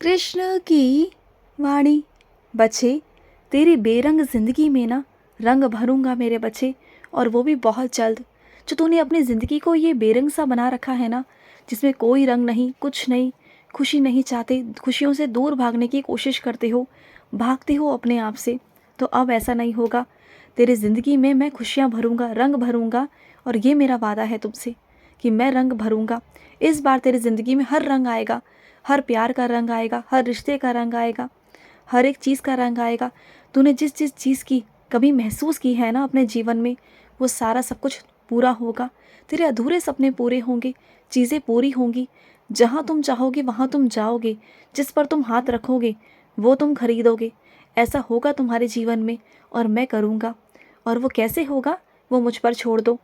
कृष्ण की वाणी। बच्चे, तेरी बेरंग जिंदगी में ना रंग भरूंगा मेरे बच्चे, और वो भी बहुत जल्द। जो तूने अपनी ज़िंदगी को ये बेरंग सा बना रखा है ना, जिसमें कोई रंग नहीं, कुछ नहीं, खुशी नहीं चाहते, खुशियों से दूर भागने की कोशिश करते हो, भागते हो अपने आप से, तो अब ऐसा नहीं होगा। तेरी ज़िंदगी में मैं खुशियाँ भरूंगा, रंग भरूंगा, और ये मेरा वादा है तुमसे कि मैं रंग भरूंगा। इस बार तेरी ज़िंदगी में हर रंग आएगा, हर प्यार का रंग आएगा, हर रिश्ते का रंग आएगा, हर एक चीज़ का रंग आएगा। तूने जिस जिस चीज़ की कभी महसूस की है ना अपने जीवन में, वो सारा सब कुछ पूरा होगा। तेरे अधूरे सपने पूरे होंगे, चीज़ें पूरी होंगी। जहाँ तुम चाहोगे वहाँ तुम जाओगे, जिस पर तुम हाथ रखोगे वो तुम खरीदोगे। ऐसा होगा तुम्हारे जीवन में, और मैं करूँगा। और वो कैसे होगा, वो मुझ पर छोड़ दो।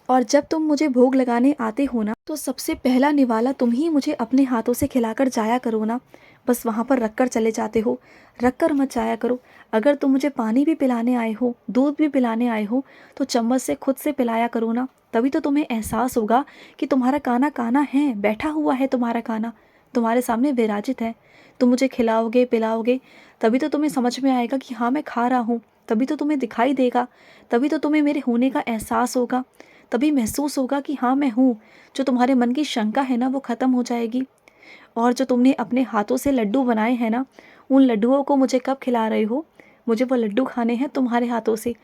और जब तुम मुझे भोग लगाने आते हो ना, तो सबसे पहला निवाला तुम ही मुझे अपने हाथों से खिलाकर जाया करो ना। बस वहाँ पर रख कर चले जाते हो, रख कर मत जाया करो। अगर तुम मुझे पानी भी पिलाने आए हो, दूध भी पिलाने आए हो, तो चम्मच से खुद से पिलाया करो ना। तभी तो तुम्हें एहसास होगा कि तुम्हारा काना काना है, बैठा हुआ है तुम्हारा काना, तुम्हारे सामने विराजित है। तुम मुझे खिलाओगे पिलाओगे, तभी तो तुम्हें समझ में आएगा कि हाँ मैं खा रहा हूँ। तभी तो तुम्हें दिखाई देगा, तभी तो तुम्हें मेरे होने का एहसास होगा, तभी महसूस होगा कि हाँ मैं हूँ। जो तुम्हारे मन की शंका है ना, वो ख़त्म हो जाएगी। और जो तुमने अपने हाथों से लड्डू बनाए हैं ना, उन लड्डुओं को मुझे कब खिला रहे हो? मुझे वो लड्डू खाने हैं तुम्हारे हाथों से।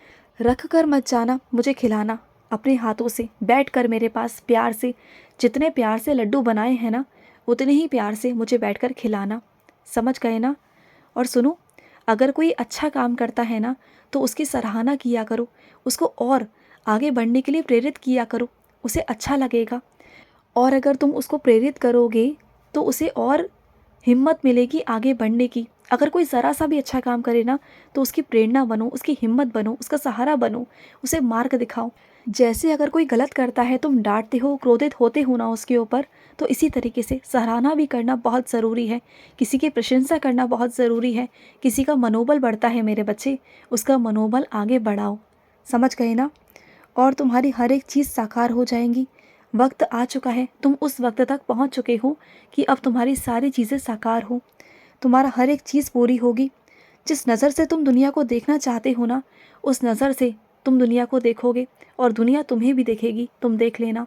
रख कर मत जाना, मुझे खिलाना अपने हाथों से, बैठ कर मेरे पास प्यार से। जितने प्यार से लड्डू बनाए हैं ना, उतने ही प्यार से मुझे बैठ कर खिलाना। समझ गए ना? और सुनो, अगर कोई अच्छा काम करता है ना, तो उसकी सराहना किया करो, उसको और आगे बढ़ने के लिए प्रेरित किया करो, उसे अच्छा लगेगा। और अगर तुम उसको प्रेरित करोगे, तो उसे और हिम्मत मिलेगी आगे बढ़ने की। अगर कोई ज़रा सा भी अच्छा काम करे ना, तो उसकी प्रेरणा बनो, उसकी हिम्मत बनो, उसका सहारा बनो, उसे मार्ग दिखाओ। जैसे अगर कोई गलत करता है, तुम डांटते हो, क्रोधित होते हो ना उसके ऊपर, तो इसी तरीके से सराहना भी करना बहुत ज़रूरी है। किसी की प्रशंसा करना बहुत ज़रूरी है। किसी का मनोबल बढ़ता है मेरे बच्चे, उसका मनोबल आगे बढ़ाओ। समझ गए ना? और तुम्हारी हर एक चीज़ साकार हो जाएंगी। वक्त आ चुका है, तुम उस वक्त तक पहुंच चुके हो कि अब तुम्हारी सारी चीज़ें साकार हो, तुम्हारा हर एक चीज़ पूरी होगी। जिस नज़र से तुम दुनिया को देखना चाहते हो ना, उस नज़र से तुम दुनिया को देखोगे, और दुनिया तुम्हें भी देखेगी। तुम देख लेना,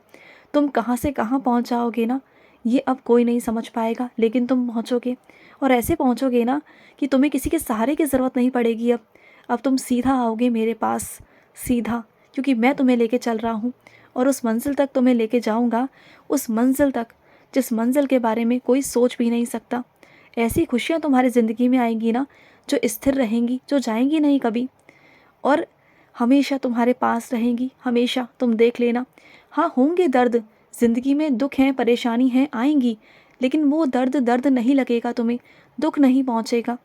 तुम कहाँ से कहाँ पहुँच जाओगे ना, ये अब कोई नहीं समझ पाएगा, लेकिन तुम पहुँचोगे। और ऐसे पहुँचोगे ना कि तुम्हें किसी के सहारे की ज़रूरत नहीं पड़ेगी। अब तुम सीधा आओगे मेरे पास, सीधा, क्योंकि मैं तुम्हें लेके चल रहा हूँ, और उस मंजिल तक तुम्हें लेके जाऊँगा। उस मंजिल तक, जिस मंजिल के बारे में कोई सोच भी नहीं सकता। ऐसी खुशियाँ तुम्हारी ज़िंदगी में आएंगी ना, जो स्थिर रहेंगी, जो जाएंगी नहीं कभी, और हमेशा तुम्हारे पास रहेंगी, हमेशा। तुम देख लेना। हाँ, होंगे दर्द, ज़िंदगी में दुख हैं, परेशानी हैं, आएंगी, लेकिन वो दर्द दर्द नहीं लगेगा तुम्हें, दुख नहीं पहुँचेगा।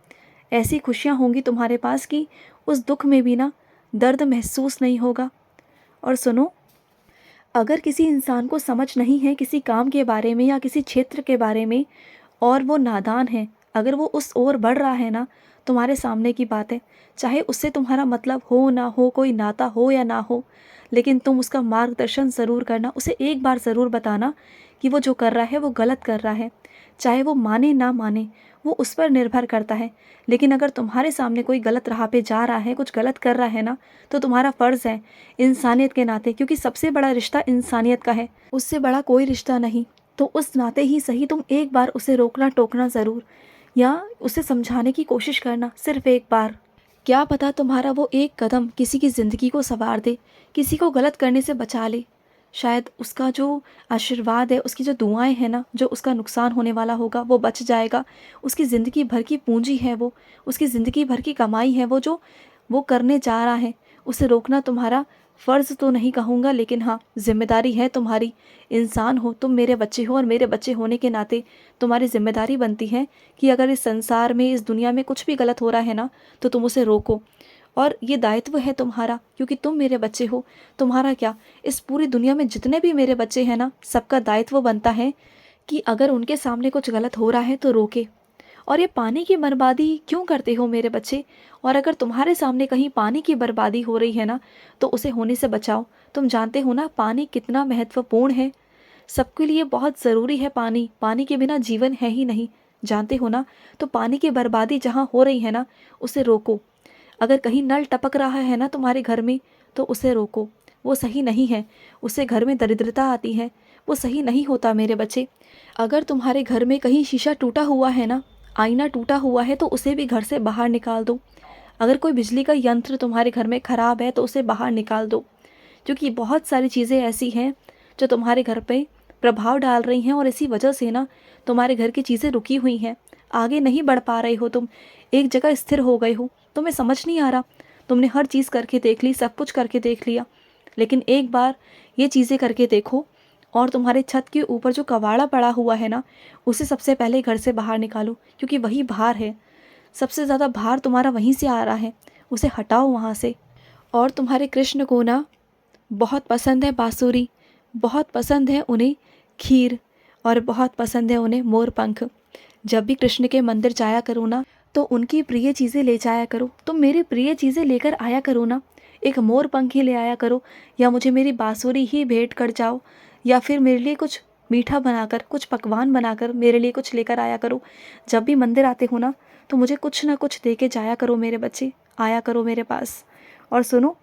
ऐसी खुशियाँ होंगी तुम्हारे पास कि उस दुख में भी ना दर्द महसूस नहीं होगा। और सुनो, अगर किसी इंसान को समझ नहीं है किसी काम के बारे में या किसी क्षेत्र के बारे में, और वो नादान है, अगर वो उस ओर बढ़ रहा है ना, तुम्हारे सामने की बात है, चाहे उससे तुम्हारा मतलब हो ना हो, कोई नाता हो या ना हो, लेकिन तुम उसका मार्गदर्शन ज़रूर करना। उसे एक बार ज़रूर बताना कि वो जो कर रहा है वो गलत कर रहा है। चाहे वो माने ना माने, वो उस पर निर्भर करता है। लेकिन अगर तुम्हारे सामने कोई गलत राह पे जा रहा है, कुछ गलत कर रहा है ना, तो तुम्हारा फ़र्ज़ है इंसानियत के नाते, क्योंकि सबसे बड़ा रिश्ता इंसानियत का है, उससे बड़ा कोई रिश्ता नहीं। तो उस नाते ही सही तुम एक बार उसे रोकना टोकना ज़रूर, या उसे समझाने की कोशिश करना, सिर्फ एक बार। क्या पता तुम्हारा वो एक कदम किसी की ज़िंदगी को संवार दे, किसी को गलत करने से बचा ले। शायद उसका जो आशीर्वाद है, उसकी जो दुआएं हैं ना, जो उसका नुकसान होने वाला होगा वो बच जाएगा। उसकी ज़िंदगी भर की पूंजी है वो, उसकी ज़िंदगी भर की कमाई है वो, जो वो करने जा रहा है। उसे रोकना तुम्हारा फ़र्ज़ तो नहीं कहूँगा, लेकिन हाँ, जिम्मेदारी है तुम्हारी। इंसान हो तुम, मेरे बच्चे हो, और मेरे बच्चे होने के नाते तुम्हारी जिम्मेदारी बनती है कि अगर इस संसार में, इस दुनिया में कुछ भी गलत हो रहा है ना, तो तुम उसे रोको। और ये दायित्व है तुम्हारा, क्योंकि तुम मेरे बच्चे हो। तुम्हारा क्या, इस पूरी दुनिया में जितने भी मेरे बच्चे हैं ना, सबका दायित्व बनता है कि अगर उनके सामने कुछ गलत हो रहा है तो रोके। और ये पानी की बर्बादी क्यों करते हो मेरे बच्चे? और अगर तुम्हारे सामने कहीं पानी की बर्बादी हो रही है ना, तो उसे होने से बचाओ। तुम जानते हो ना पानी कितना महत्वपूर्ण है, सबके लिए बहुत ज़रूरी है पानी। पानी के बिना जीवन है ही नहीं। जानते हो ना, तो पानी की बर्बादी जहाँ हो रही है ना, उसे रोको। अगर कहीं नल टपक रहा है ना तुम्हारे घर में, तो उसे रोको, वो सही नहीं है। उससे घर में दरिद्रता आती है, वो सही नहीं होता मेरे बच्चे। अगर तुम्हारे घर में कहीं शीशा टूटा हुआ है ना, आईना टूटा हुआ है, तो उसे भी घर से बाहर निकाल दो। अगर कोई बिजली का यंत्र तुम्हारे घर में ख़राब है तो उसे बाहर निकाल दो, क्योंकि बहुत सारी चीज़ें ऐसी हैं जो तुम्हारे घर पे प्रभाव डाल रही हैं, और इसी वजह से ना तुम्हारे घर की चीज़ें रुकी हुई हैं। आगे नहीं बढ़ पा रहे हो, तुम एक जगह स्थिर हो गए हो। तुम्हें समझ नहीं आ रहा, तुमने हर चीज़ करके देख ली, सब कुछ करके देख लिया, लेकिन एक बार ये चीज़ें करके देखो, और तुम्हारे छत के ऊपर जो कबाड़ा पड़ा हुआ है ना, उसे सबसे पहले घर से बाहर निकालो, क्योंकि वही भार है। सबसे ज़्यादा भार तुम्हारा वहीं से आ रहा है, उसे हटाओ वहाँ से। और तुम्हारे कृष्ण को ना बहुत पसंद है बाँसुरी, बहुत पसंद है उन्हें खीर, और बहुत पसंद है उन्हें मोर पंख। जब भी कृष्ण के मंदिर जाया करो ना, तो उनकी प्रिय चीज़ें ले जाया करो। तुम मेरी प्रिय चीज़ें लेकर आया करो ना, एक मोर पंख ही ले आया करो, या मुझे मेरी बाँसुरी ही भेंट कर जाओ, या फिर मेरे लिए कुछ मीठा बनाकर, कुछ पकवान बनाकर मेरे लिए कुछ लेकर आया करो। जब भी मंदिर आते हो ना, तो मुझे कुछ ना कुछ दे के जाया करो मेरे बच्चे, आया करो मेरे पास। और सुनो,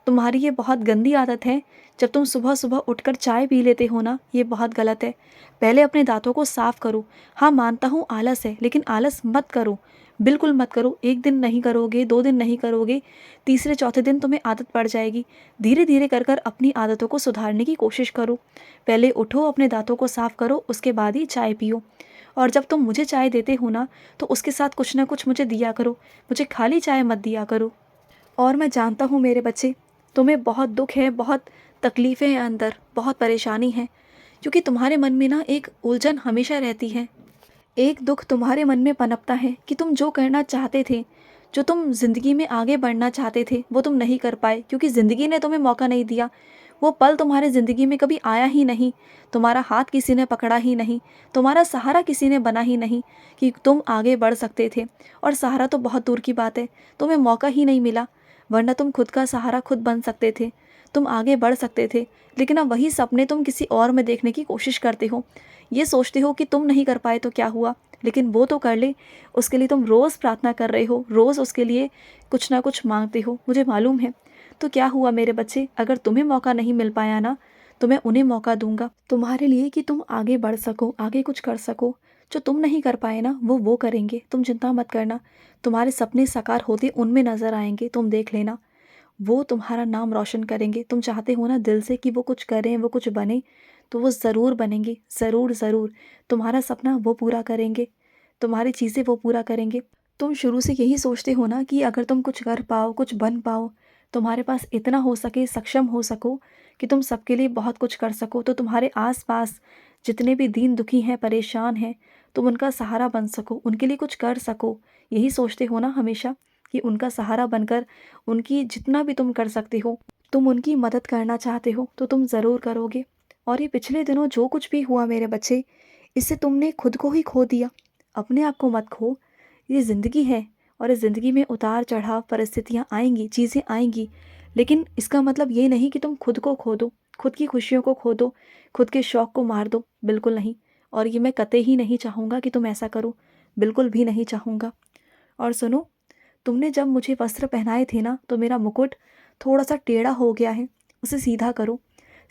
तुम्हारी ये बहुत गंदी आदत है, जब तुम सुबह सुबह उठकर चाय पी लेते हो ना, ये बहुत गलत है। पहले अपने दांतों को साफ करो। हाँ, मानता हूँ आलस है, लेकिन आलस मत करो, बिल्कुल मत करो। एक दिन नहीं करोगे, 2 दिन नहीं करोगे, तीसरे चौथे दिन तुम्हें आदत पड़ जाएगी। धीरे धीरे कर कर अपनी आदतों को सुधारने की कोशिश करो। पहले उठो, अपने दांतों को साफ करो, उसके बाद ही चाय पियो। और जब तुम मुझे चाय देते हो ना, तो उसके साथ कुछ ना कुछ मुझे दिया करो, मुझे खाली चाय मत दिया करो। और मैं जानता हूँ मेरे बच्चे, तुम्हें बहुत दुख है, बहुत तकलीफ़ें हैं अंदर, बहुत परेशानी है, क्योंकि तुम्हारे मन में ना एक उलझन हमेशा रहती है। एक दुख तुम्हारे मन में पनपता है कि तुम जो करना चाहते थे, जो तुम ज़िंदगी में आगे बढ़ना चाहते थे, वो तुम नहीं कर पाए, क्योंकि ज़िंदगी ने तुम्हें मौका नहीं दिया। वो पल तुम्हारे ज़िंदगी में कभी आया ही नहीं, तुम्हारा हाथ किसी ने पकड़ा ही नहीं, तुम्हारा सहारा किसी ने बना ही नहीं कि तुम आगे बढ़ सकते थे। और सहारा तो बहुत दूर की बात है, तुम्हें मौका ही नहीं मिला, वरना तुम खुद का सहारा खुद बन सकते थे, तुम आगे बढ़ सकते थे। लेकिन अब वही सपने तुम किसी और में देखने की कोशिश करते हो। ये सोचते हो कि तुम नहीं कर पाए तो क्या हुआ, लेकिन वो तो कर ले। उसके लिए तुम रोज़ प्रार्थना कर रहे हो, रोज़ उसके लिए कुछ ना कुछ मांगते हो, मुझे मालूम है। तो क्या हुआ मेरे बच्चे, अगर तुम्हें मौका नहीं मिल पाया ना, तो मैं उन्हें मौका दूंगा तुम्हारे लिए, कि तुम आगे बढ़ सको, आगे कुछ कर सको। जो तुम नहीं कर पाए ना, वो करेंगे, तुम चिंता मत करना। तुम्हारे सपने साकार होते उनमें नज़र आएंगे, तुम देख लेना। वो तुम्हारा नाम रोशन करेंगे। तुम चाहते हो ना दिल से कि वो कुछ करें, वो कुछ बने, तो वो ज़रूर बनेंगे, ज़रूर ज़रूर। तुम्हारा सपना वो पूरा करेंगे, तुम्हारी चीज़ें वो पूरा करेंगे। तुम शुरू से यही सोचते हो ना कि अगर तुम कुछ कर पाओ, कुछ बन पाओ, तुम्हारे पास इतना हो सके, सक्षम हो सको कि तुम सबके लिए बहुत कुछ कर सको, तो तुम्हारे आस-पास जितने भी दीन दुखी हैं, परेशान हैं, तुम उनका सहारा बन सको, उनके लिए कुछ कर सको। यही सोचते हो ना हमेशा, कि उनका सहारा बनकर उनकी जितना भी तुम कर सकते हो, तुम उनकी मदद करना चाहते हो, तो तुम ज़रूर करोगे। और ये पिछले दिनों जो कुछ भी हुआ मेरे बच्चे, इससे तुमने खुद को ही खो दिया। अपने आप को मत खो, ये ज़िंदगी है, और इस ज़िंदगी में उतार चढ़ाव परिस्थितियाँ आएंगी, चीज़ें आएंगी, लेकिन इसका मतलब ये नहीं कि तुम खुद को खो दो, खुद की खुशियों को खो दो, खुद के शौक़ को मार दो, बिल्कुल नहीं। और ये मैं कतई ही नहीं चाहूँगा कि तुम ऐसा करो, बिल्कुल भी नहीं चाहूँगा। और सुनो, तुमने जब मुझे वस्त्र पहनाए थे ना, तो मेरा मुकुट थोड़ा सा टेढ़ा हो गया है, उसे सीधा करो,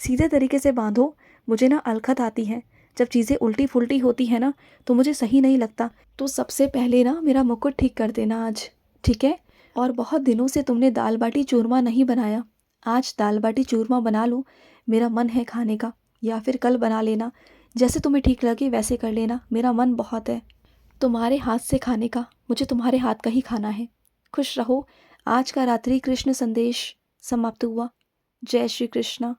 सीधे तरीके से बांधो। मुझे ना अलखत आती है, जब चीज़ें उल्टी फुल्टी होती है ना, तो मुझे सही नहीं लगता। तो सबसे पहले ना मेरा मुकुट ठीक कर देना आज, ठीक है? और बहुत दिनों से तुमने दाल बाटी चूरमा नहीं बनाया, आज दाल बाटी चूरमा बना लो, मेरा मन है खाने का। या फिर कल बना लेना, जैसे तुम्हें ठीक लगे वैसे कर लेना, मेरा मन बहुत है तुम्हारे हाथ से खाने का, मुझे तुम्हारे हाथ का ही खाना है। खुश रहो। आज का रात्रि कृष्ण संदेश समाप्त हुआ। जय श्री कृष्ण।